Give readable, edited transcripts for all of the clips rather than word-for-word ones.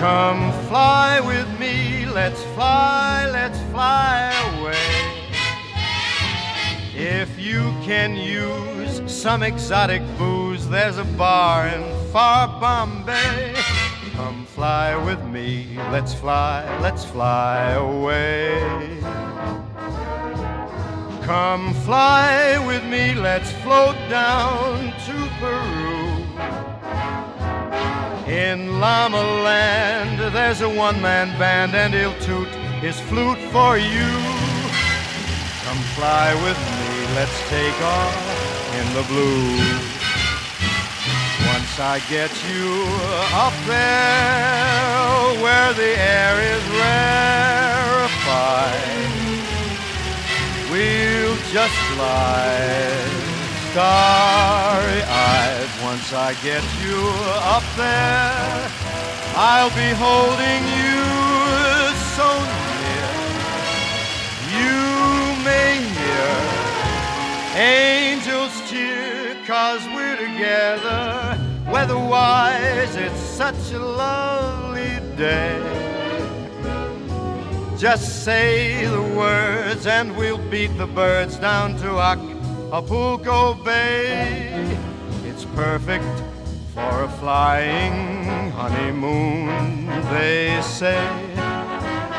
Come fly with me, let's fly away. If you can use some exotic booze, there's a bar in far Bombay. Come fly with me, let's fly away. Come fly with me, let's float down to Peru. In Llama Land, there's a one-man band, and he'll toot his flute for you. Come fly with me, let's take off in the blue. Once I get you up there, where the air is rarefied, we'll just glide starry-eyed. Once I get you up there, I'll be holding you so near. You may hear angels cheer, 'cause we're together. Weather-wise, it's such a lovely day. Just say the words and we'll beat the birds down to Acapulco Bay. It's perfect for a flying honeymoon, they say.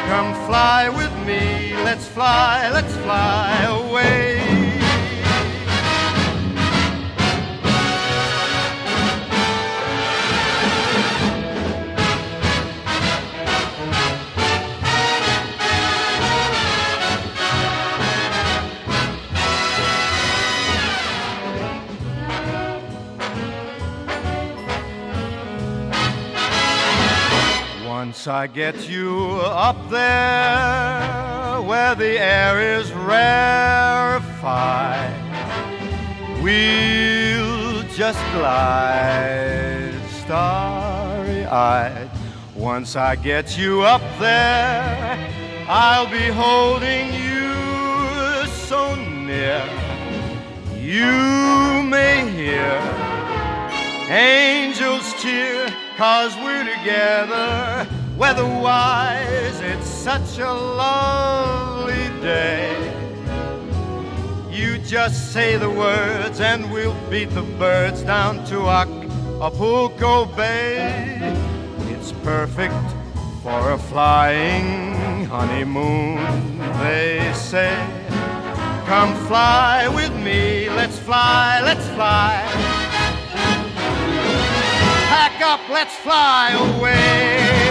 Come fly with me, let's fly away. Once I get you up there, where the air is rarefied, we'll just glide starry-eyed. Once I get you up there, I'll be holding you so near. You may hear angels cheer, 'cause we're together. Weather-wise, it's such a lovely day. You just say the words and we'll beat the birds down to Acapulco Bay. It's perfect for a flying honeymoon, they say. Come fly with me, let's fly. Pack up, let's fly away.